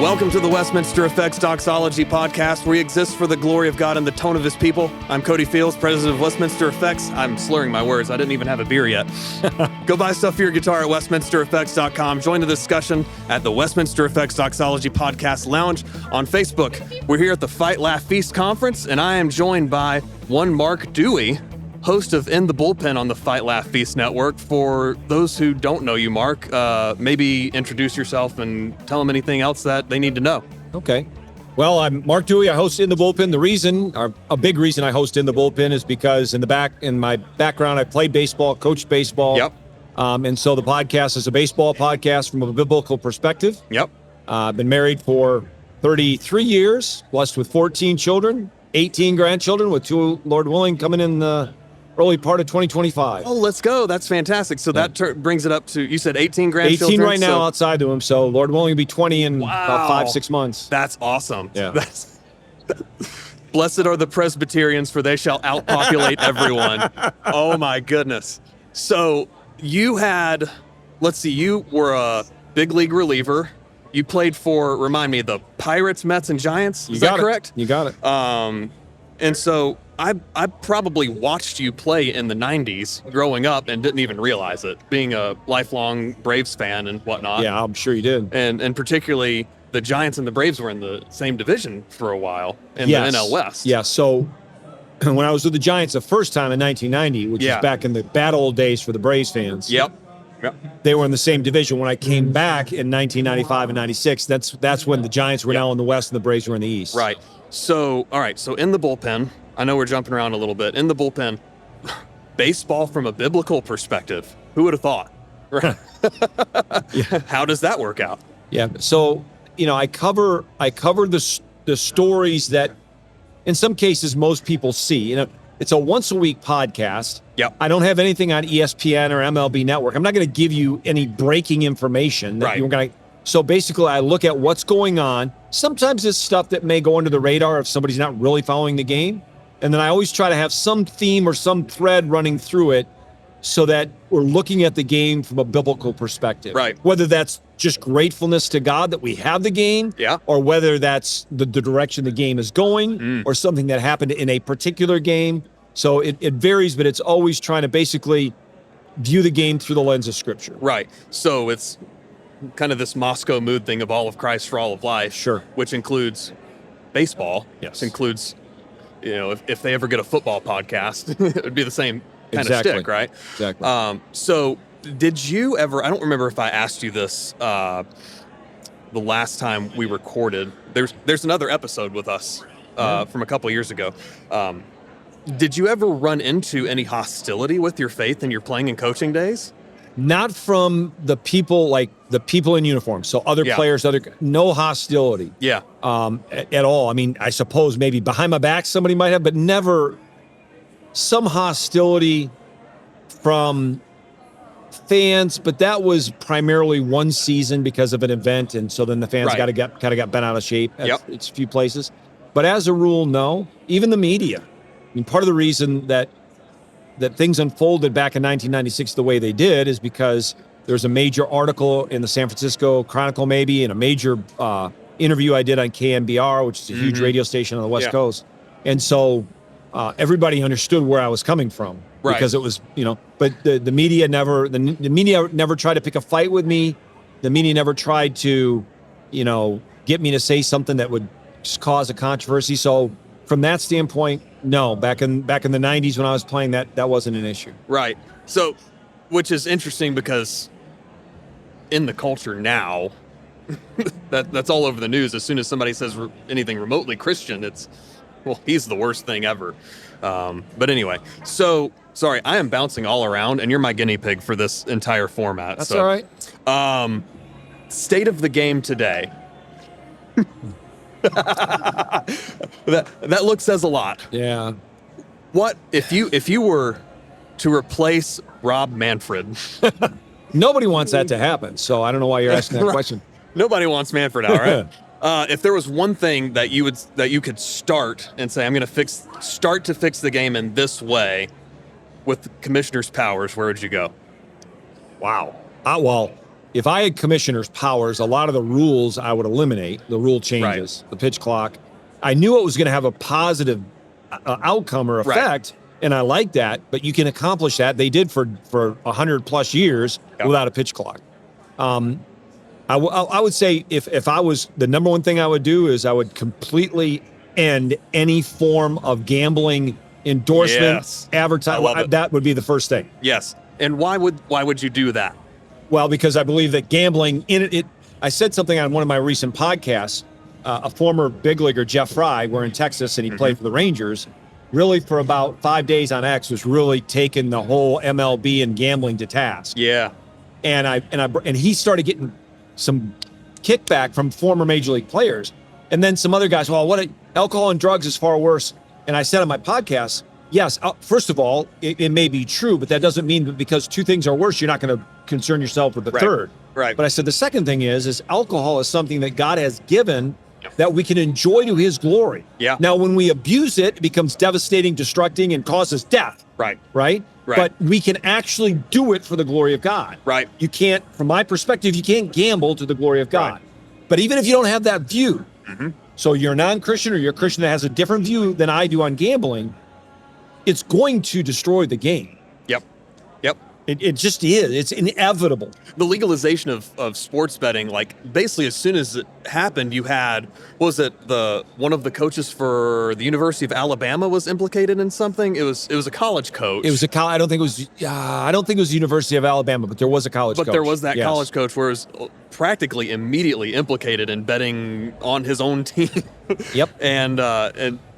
Welcome to the Westminster Effects Doxology Podcast, where we exist for the glory of God and the tone of his people. I'm Cody Fields, president of Westminster Effects. I'm slurring my words. I didn't even have a beer yet. Go buy stuff for your guitar at westminstereffects.com. Join the discussion at the Westminster Effects Doxology Podcast Lounge on Facebook. We're here at the Fight, Laugh, Feast Conference, and I am joined by one Mark Dewey, host of In The Bullpen on the Fight, Laugh, Feast Network. For those who don't know you, Mark, maybe introduce yourself and tell them anything else that they need to know. Okay. Well, I'm Mark Dewey. I host In The Bullpen. The reason, or a big reason I host In The Bullpen is because in my background, I played baseball, coached baseball. Yep. And so the podcast is a baseball podcast from a biblical perspective. Yep. I've been married for 33 years, blessed with 14 children, 18 grandchildren, with 2, Lord willing, coming in the early part of 2025. Oh, let's go. That's fantastic. So that brings it up to, you said 18 grandchildren? 18 right now outside of them. So Lord willing, will be 20 in about 5-6 months. That's awesome. Yeah. Blessed are the Presbyterians, for they shall outpopulate everyone. Oh, my goodness. So you had, you were a big league reliever. You played for, remind me, the Pirates, Mets, and Giants? Is that correct? You got it. And so I probably watched you play in the 90s growing up and didn't even realize it, being a lifelong Braves fan and whatnot. Yeah, I'm sure you did. And particularly the Giants and the Braves were in the same division for a while in the NL West. Yeah, so when I was with the Giants the first time in 1990, which is back in the bad old days for the Braves fans. Yep. They were in the same division. When I came back in 1995 and 96, that's when the Giants were now in the West and the Braves were in the East. Right. So, all right, so In The Bullpen, I know we're jumping around a little bit. In The Bullpen, baseball from a biblical perspective, who would have thought? Right. How does that work out? Yeah, so, I cover the stories that, in some cases, most people see. It's a once-a-week podcast. Yep. I don't have anything on ESPN or MLB Network. I'm not going to give you any breaking information that you're going to. So basically, I look at what's going on. Sometimes it's stuff that may go under the radar if somebody's not really following the game. And then I always try to have some theme or some thread running through it so that we're looking at the game from a biblical perspective. Right. Whether that's just gratefulness to God that we have the game, or whether that's the direction the game is going, or something that happened in a particular game. So it varies, but it's always trying to basically view the game through the lens of Scripture. Right. So it's kind of this Moscow mood thing of all of Christ for all of life. Sure. Which includes baseball. Yes. It includes, if they ever get a football podcast, it would be the same kind of shtick, right? Exactly. So did you ever, I don't remember if I asked you this the last time we recorded. There's another episode with us from a couple years ago. Did you ever run into any hostility with your faith in your playing and coaching days? Not from the people, the people in uniform. So other players, no hostility. Yeah. At all. I mean, I suppose maybe behind my back somebody might have, but never some hostility from fans. But that was primarily one season because of an event, and so then the fans kind of got bent out of shape at a few places. But as a rule, no. Even the media. I mean, part of the reason that things unfolded back in 1996 the way they did is because there's a major article in the San Francisco Chronicle, maybe, and a major interview I did on KMBR, which is a huge radio station on the West Coast. And so everybody understood where I was coming from because it was, but the media never tried to pick a fight with me. The media never tried to, get me to say something that would cause a controversy. So from that standpoint, no, back in the 90s when I was playing, that wasn't an issue. Right. So, which is interesting because in the culture now, that's all over the news. As soon as somebody says anything remotely Christian, he's the worst thing ever. But anyway, so sorry, I am bouncing all around, and you're my guinea pig for this entire format. That's all right. State of the game today. That look says a lot. Yeah. What if you were to replace Rob Manfred? Nobody wants that to happen, so I don't know why you're asking that question. Nobody wants Manfred out, right? If there was one thing that you could start and say, I'm going to start to fix the game in this way with commissioner's powers, where would you go? Wow. Well, if I had commissioner's powers, a lot of the rules I would eliminate, the rule changes, the pitch clock. I knew it was going to have a positive outcome or effect, and I like that, but you can accomplish that. They did for 100 plus years without a pitch clock. I would say if I was, the number one thing I would do is I would completely end any form of gambling endorsement, advertising. That would be the first thing. Yes. And why would you do that? Well, because I believe that gambling I said something on one of my recent podcasts. A former big leaguer, Jeff Fry, we're in Texas, and he played for the Rangers. Really, for about 5 days on X, was really taking the whole MLB and gambling to task. Yeah. And he started getting some kickback from former major league players, and then some other guys. Well, alcohol and drugs is far worse. And I said on my podcast, yes, first of all, it may be true, but that doesn't mean that because two things are worse, you're not going to concern yourself with the third. Right. But I said the second thing is alcohol is something that God has given that we can enjoy to his glory. Yeah. Now, when we abuse it, it becomes devastating, destructing, and causes death. Right. But we can actually do it for the glory of God. Right. You can't, from my perspective, you can't gamble to the glory of God. Right. But even if you don't have that view, so you're a non-Christian or you're a Christian that has a different view than I do on gambling, it's going to destroy the game. Yep. It just is. It's inevitable. The legalization of sports betting, like basically as soon as it happened, you had, one of the coaches for the University of Alabama was implicated in something. It was a college coach. It was I don't think it was the University of Alabama, but there was a college coach. But there was that college coach where it was practically immediately implicated in betting on his own team. Yep. And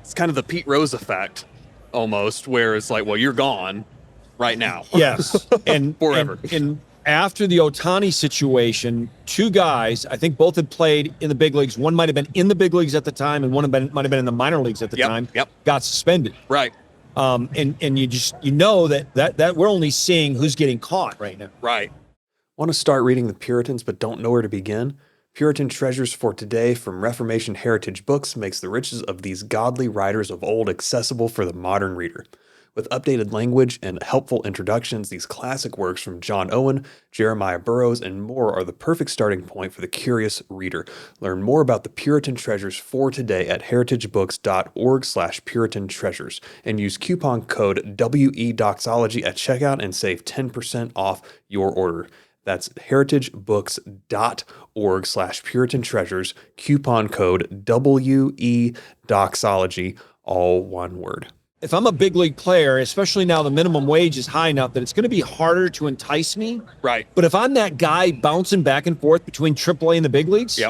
it's kind of the Pete Rose effect almost, where it's like, well, you're gone right now. Yes. And forever. And after the Ohtani situation, two guys, I think both had played in the big leagues. One might have been in the big leagues at the time, and one might have been in the minor leagues at the time. Got suspended. Right. And you know that we're only seeing who's getting caught right now. Right. Want to start reading the Puritans but don't know where to begin? Puritan Treasures for Today from Reformation Heritage Books makes the riches of these godly writers of old accessible for the modern reader. With updated language and helpful introductions, these classic works from John Owen, Jeremiah Burroughs, and more are the perfect starting point for the curious reader. Learn more about the Puritan Treasures for Today at heritagebooks.org/Puritan Treasures and use coupon code WE Doxology at checkout and save 10% off your order. That's heritagebooks.org/Puritan Treasures, coupon code WE Doxology, all one word. If I'm a big league player, especially now the minimum wage is high enough that it's going to be harder to entice me. Right. But if I'm that guy bouncing back and forth between AAA and the big leagues,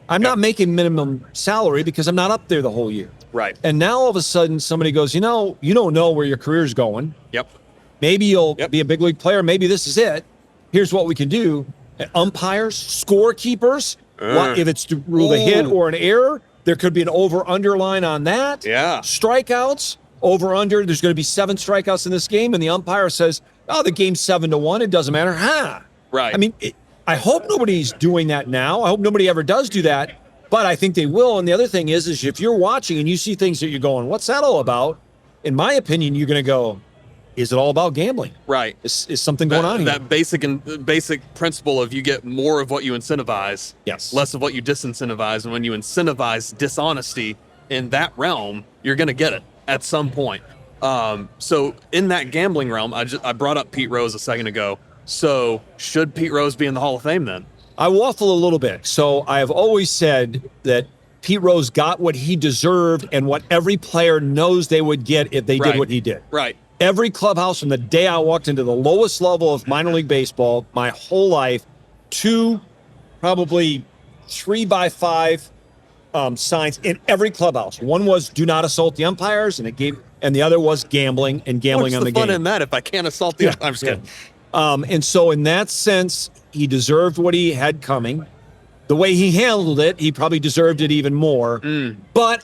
I'm not making minimum salary because I'm not up there the whole year. Right. And now all of a sudden somebody goes, you don't know where your career's going. Yep. Maybe you'll be a big league player. Maybe this is it. Here's what we can do. Umpires, scorekeepers, if it's to rule a hit or an error, there could be an over-under line on that. Yeah. Strikeouts, over-under, there's going to be 7 strikeouts in this game, and the umpire says, the game's 7-1, it doesn't matter. Right. I mean, I hope nobody's doing that now. I hope nobody ever does do that, but I think they will. And the other thing is if you're watching and you see things that you're going, what's that all about? In my opinion, you're going to go, is it all about gambling? Right. Is something going on here? That basic principle of you get more of what you incentivize, less of what you disincentivize. And when you incentivize dishonesty in that realm, you're going to get it at some point. So in that gambling realm, I brought up Pete Rose a second ago. So should Pete Rose be in the Hall of Fame then? I waffle a little bit. So I have always said that Pete Rose got what he deserved and what every player knows they would get if they did what he did. Right. Every clubhouse from the day I walked into the lowest level of minor league baseball, my whole life, 2, probably 3x5 signs in every clubhouse. One was "Do not assault the umpires," and the other was gambling on the game. What's the fun in that if I can't assault the umpires? I'm just kidding. And so in that sense, he deserved what he had coming. The way he handled it, he probably deserved it even more. But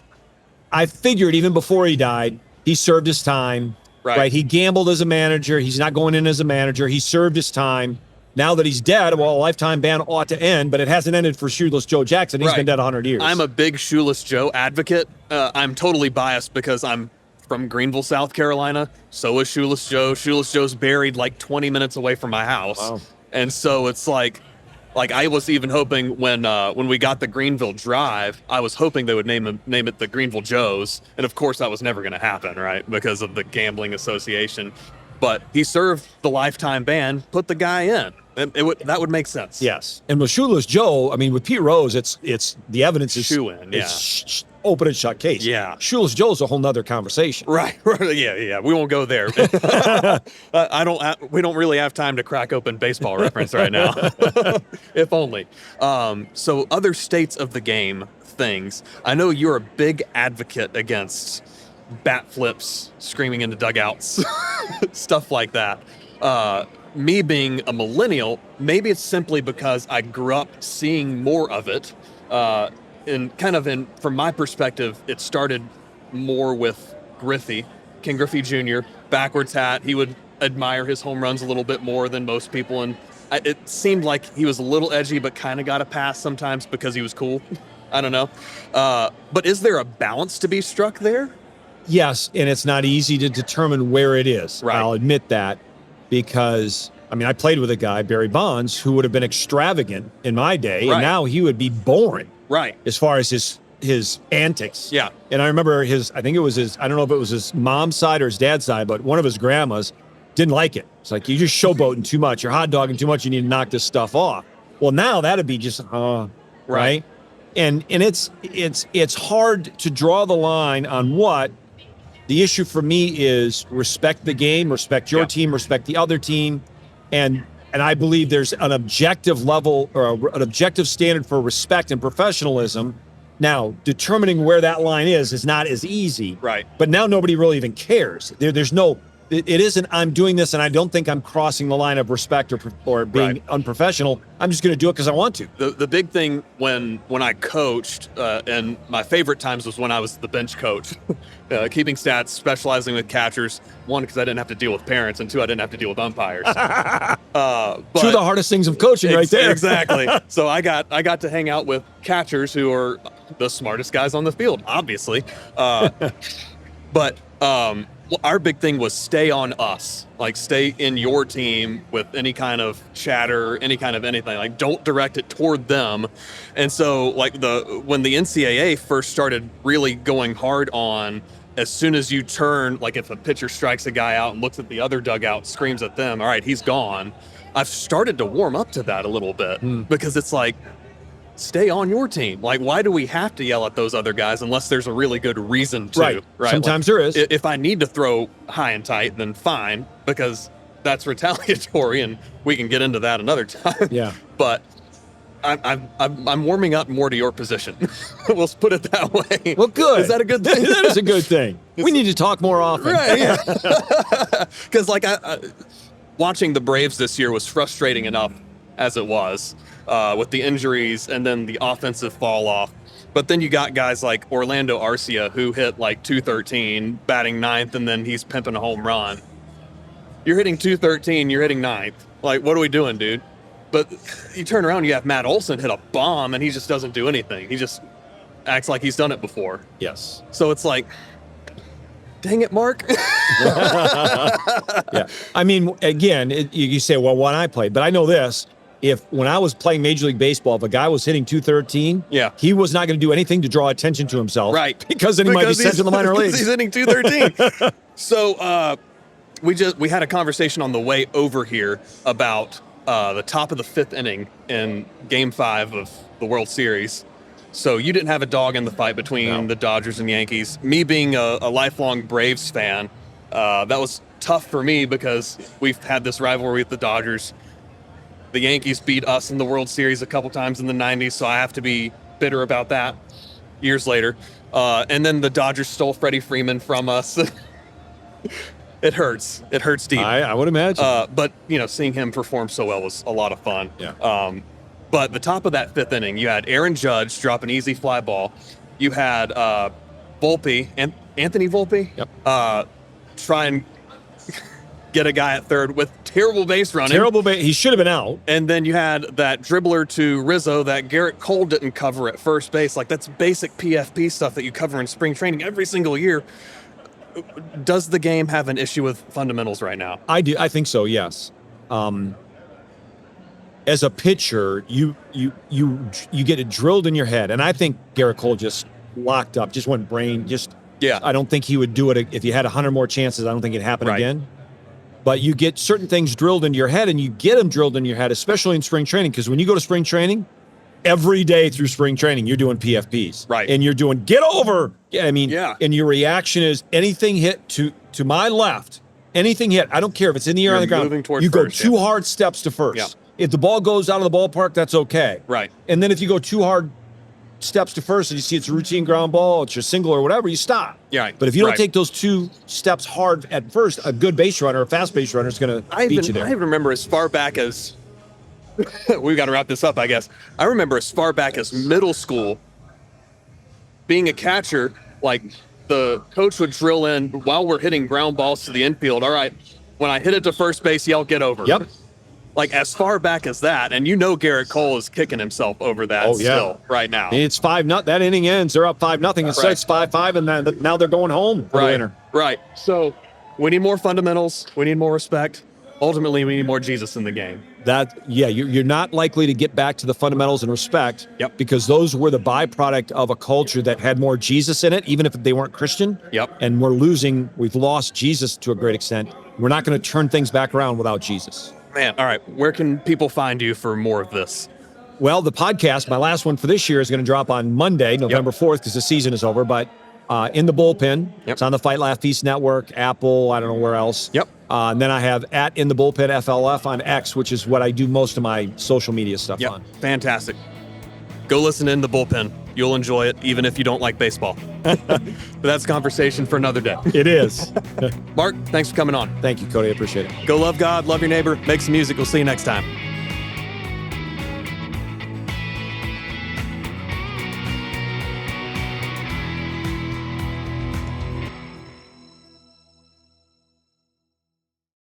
I figured even before he died, he served his time. Right. He gambled as a manager. He's not going in as a manager. He served his time. Now that he's dead, a lifetime ban ought to end, but it hasn't ended for Shoeless Joe Jackson. He's been dead 100 years. I'm a big Shoeless Joe advocate. I'm totally biased because I'm from Greenville, South Carolina. So is Shoeless Joe. Shoeless Joe's buried like 20 minutes away from my house. Wow. And so it's like, Like I was even hoping when we got the Greenville Drive, I was hoping they would name it the Greenville Joes, and of course that was never going to happen, right? Because of the gambling association. But he served the lifetime ban, put the guy in. That would make sense. Yes. And with Shoeless Joe, I mean, with Pete Rose, it's the evidence is Shoe-in, yeah. Open and shut case. Yeah. Shoeless Joe's a whole nother conversation. Right. Yeah. We won't go there. We don't really have time to crack open baseball reference right now. If only. So other states of the game things. I know you're a big advocate against bat flips, screaming into dugouts, stuff like that. Me being a millennial, maybe it's simply because I grew up seeing more of it. From my perspective, it started more with Ken Griffey Jr., backwards hat. He would admire his home runs a little bit more than most people. And it seemed like he was a little edgy, but kind of got a pass sometimes because he was cool. I don't know. But is there a balance to be struck there? Yes, and it's not easy to determine where it is. Right. I'll admit that because, I mean, I played with a guy, Barry Bonds, who would have been extravagant in my day, Right. and now he would be boring. Right. As far as his antics. Yeah. And I remember I don't know if it was his mom's side or his dad's side, but one of his grandmas didn't like it. It's like, you're just showboating too much, you're hot dogging too much, you need to knock this stuff off. Well, now that'd be just, right? And it's hard to draw the line on what. The issue for me is respect the game, respect your team, respect the other team. And I believe there's an objective level or an objective standard for respect and professionalism. Now, determining where that line is not as easy. Right. But now nobody really even cares. There's no, it isn't, I'm doing this and I don't think I'm crossing the line of respect or being unprofessional. I'm just going to do it because I want to. The big thing when I coached, and my favorite times was when I was the bench coach, keeping stats, specializing with catchers. One, because I didn't have to deal with parents, and two, I didn't have to deal with umpires. But two of the hardest things of coaching right there. Exactly. So I got to hang out with catchers who are the smartest guys on the field, obviously. But our big thing was stay on us, like stay in your team with any kind of chatter, any kind of anything, like don't direct it toward them. And so like when the NCAA first started really going hard on, as soon as you turn, like if a pitcher strikes a guy out and looks at the other dugout, screams at them, all right, he's gone. I've started to warm up to that a little bit because it's like, stay on your team. Like, why do we have to yell at those other guys unless there's a really good reason to? Right. Sometimes there is. If I need to throw high and tight, then fine, because that's retaliatory, and we can get into that another time. Yeah. But I'm warming up more to your position. We'll put it that way. Well, good. Is that a good thing? That is a good thing. We need to talk more often. Right. Yeah. Because watching the Braves this year was frustrating enough as it was. With the injuries and then the offensive fall off. But then you got guys like Orlando Arcia who hit like 213, batting ninth, and then he's pimping a home run. You're hitting 213, you're hitting ninth. Like, what are we doing, dude? But you turn around, you have Matt Olson hit a bomb, and he just doesn't do anything. He just acts like he's done it before. Yes. So it's like, dang it, Mark. Yeah. I mean, again, you say, well, when I played, but I know this. When I was playing Major League Baseball, if a guy was hitting 213, he was not going to do anything to draw attention to himself. Right. Because then he might be sent to the minor leagues. He's hitting 213. So we had a conversation on the way over here about the top of the fifth inning in Game 5 of the World Series. So you didn't have a dog in the fight between the Dodgers and Yankees. Me being a lifelong Braves fan, that was tough for me because we've had this rivalry with the Dodgers. The Yankees beat us in the World Series a couple times in the 90s, so I have to be bitter about that years later. And then the Dodgers stole Freddie Freeman from us. It hurts. It hurts deep. I would imagine. But, seeing him perform so well was a lot of fun. Yeah. But the top of that fifth inning, you had Aaron Judge drop an easy fly ball. You had Volpe, Anthony Volpe, try and get a guy at third with terrible base running. He should have been out. And then you had that dribbler to Rizzo that Garrett Cole didn't cover at first base. Like, that's basic PFP stuff that you cover in spring training every single year. Does the game have an issue with fundamentals right now? I do. I think so, yes. as a pitcher, you get it drilled in your head. And I think Garrett Cole just locked up, just went brain, I don't think he would do it if you had 100 more chances. I don't think it'd happen again. But you get certain things drilled into your head, and you get them drilled into your head, especially in spring training, because when you go to spring training, every day through spring training, you're doing PFPs. Right. And you're doing, get over. And your reaction is anything hit to my left, anything hit, I don't care if it's in the air or on the ground, you go first, 2 hard steps to first. Yeah. If the ball goes out of the ballpark, that's okay. Right. And then if you go 2 hard steps to first and you see it's a routine ground ball, it's your single or whatever, you stop. Yeah. Right. But if you don't take those 2 steps hard at first, a good base runner, a fast base runner is going to beat you there. I remember as far back as, we've got to wrap this up, I guess. I remember as far back as middle school, being a catcher, like the coach would drill in while we're hitting ground balls to the infield. All right, when I hit it to first base, yell, get over. Yep. Like as far back as that, and Garrett Cole is kicking himself over that still right now. It's 5-0. That inning ends. They're up 5-0. It starts 5-5, and then now they're going home for the winner. Right. So we need more fundamentals. We need more respect. Ultimately, we need more Jesus in the game. You're not likely to get back to the fundamentals and respect because those were the byproduct of a culture that had more Jesus in it, even if they weren't Christian. Yep. And we've lost Jesus to a great extent. We're not going to turn things back around without Jesus. Man, all right. Where can people find you for more of this? Well, the podcast, my last one for this year, is going to drop on Monday, November 4th, because the season is over. But In The Bullpen, it's on the Fight Laugh Feast Network, Apple, I don't know where else. Yep. And then I have at In The Bullpen FLF on X, which is what I do most of my social media stuff on. Fantastic. Go listen to In The Bullpen. You'll enjoy it, even if you don't like baseball. But that's conversation for another day. It is. Mark, thanks for coming on. Thank you, Cody. I appreciate it. Go love God, love your neighbor, make some music. We'll see you next time.